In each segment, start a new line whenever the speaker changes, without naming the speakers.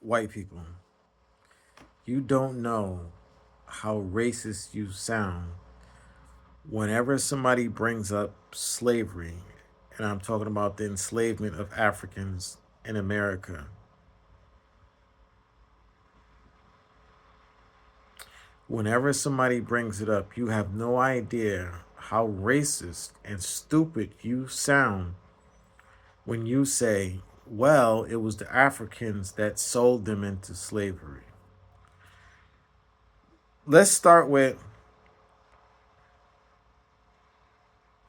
white people, you don't know how racist you sound whenever somebody brings up slavery, and I'm talking about the enslavement of Africans in America. Whenever somebody brings it up, you have no idea how racist and stupid you sound when you say, well, it was the Africans that sold them into slavery. Let's start with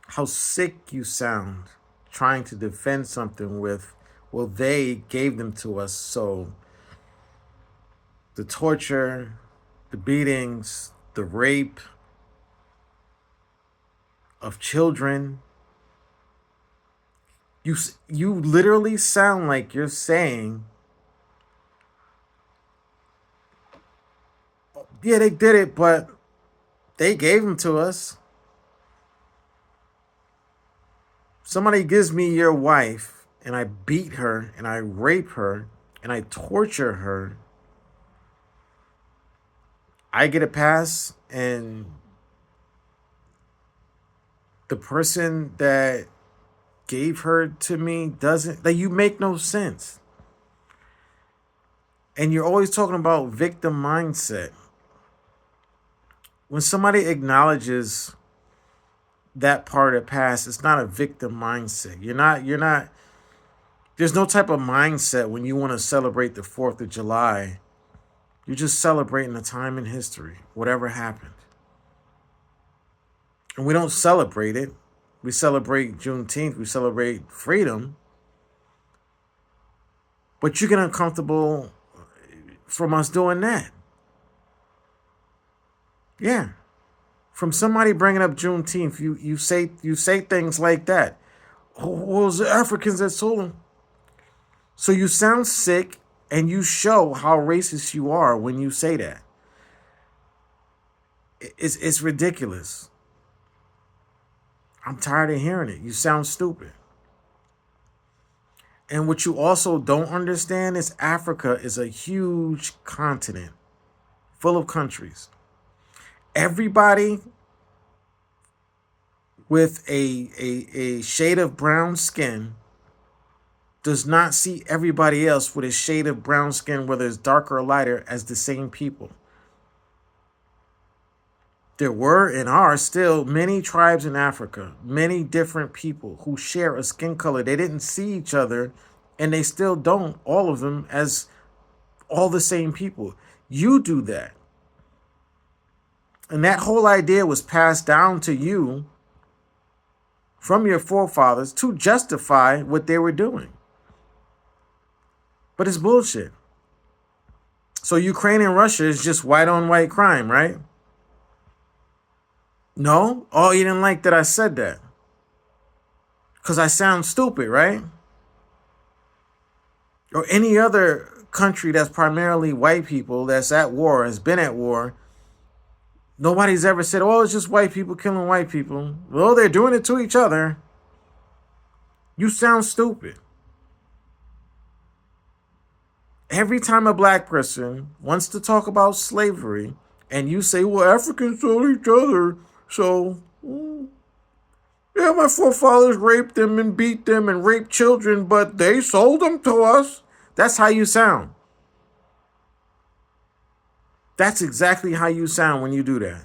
how sick you sound trying to defend something with, well, they gave them to us, so the torture, the beatings, the rape of children. You literally sound like you're saying, yeah, they did it, but they gave them to us. Somebody gives me your wife and I beat her and I rape her and I torture her. I get a pass, and the person that gave her to me doesn't. Like, you make no sense. And you're always talking about victim mindset. When somebody acknowledges that part of the past, it's not a victim mindset. You're not there's no type of mindset when you want to celebrate the 4th of July. You're just celebrating a time in history, whatever happened. And we don't celebrate it. We celebrate Juneteenth. We celebrate freedom. But you get uncomfortable from us doing that. Yeah. From somebody bringing up Juneteenth, you say things like that. Oh, well, it was the Africans that sold them. So you sound sick, and you show how racist you are when you say that. It's ridiculous. I'm tired of hearing it. You sound stupid. And what you also don't understand is Africa is a huge continent full of countries. Everybody with a shade of brown skin does not see everybody else with a shade of brown skin, whether it's darker or lighter, as the same people. There were and are still many tribes in Africa, many different people who share a skin color. They didn't see each other, and they still don't, all of them, as all the same people. You do that. And that whole idea was passed down to you from your forefathers to justify what they were doing. But it's bullshit. So Ukraine and Russia is just white on white crime, right? No? Oh, you didn't like that I said that? Because I sound stupid, right? Or any other country that's primarily white people that's at war, has been at war, nobody's ever said, oh, it's just white people killing white people. Well, they're doing it to each other. You sound stupid. Every time a black person wants to talk about slavery and you say, well, Africans sold each other, so, yeah, my forefathers raped them and beat them and raped children, but they sold them to us. That's how you sound. That's exactly how you sound when you do that.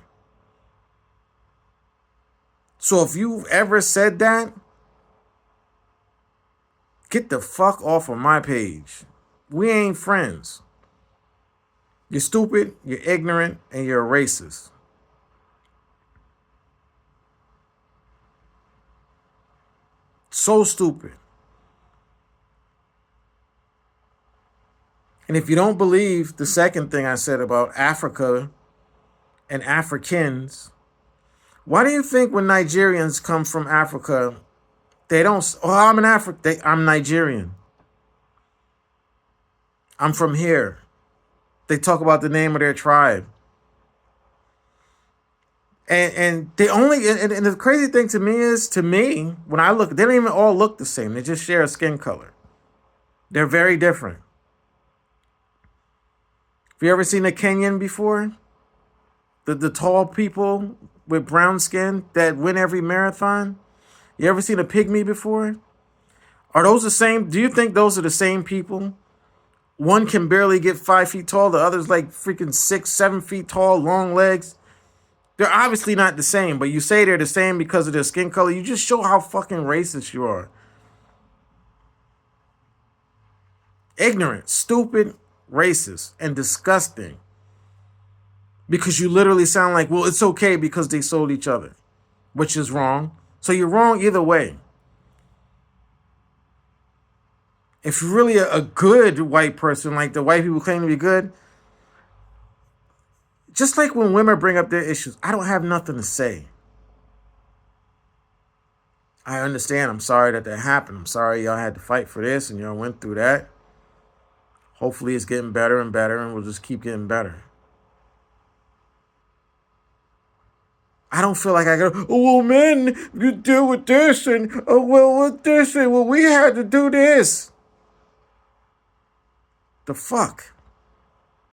So if you've ever said that, get the fuck off of my page. We ain't friends. You're stupid, you're ignorant, and you're a racist. So stupid. And if you don't believe the second thing I said about Africa and Africans, why do you think when Nigerians come from Africa, they don't, oh, I'm an I'm Nigerian. I'm from here. They talk about the name of their tribe. And they only, and the crazy thing to me is, when I look, they don't even all look the same. They just share a skin color. They're very different. Have you ever seen a Kenyan before? The tall people with brown skin that win every marathon? You ever seen a pygmy before? Are those the same? Do you think those are the same people? One can barely get 5 feet tall. The other's like freaking 6, 7 feet tall, long legs. They're obviously not the same, but you say they're the same because of their skin color. You just show how fucking racist you are. Ignorant, stupid, racist, and disgusting. Because you literally sound like, well, it's okay because they sold each other, which is wrong. So you're wrong either way. If you're really a good white person, like the white people claim to be good, just like when women bring up their issues, I don't have nothing to say. I understand. I'm sorry that happened. I'm sorry y'all had to fight for this and y'all went through that. Hopefully it's getting better and better and we'll just keep getting better. I don't feel like I go, oh, well, men, you deal with this and, oh, well, with this and, well, we had to do this. The fuck?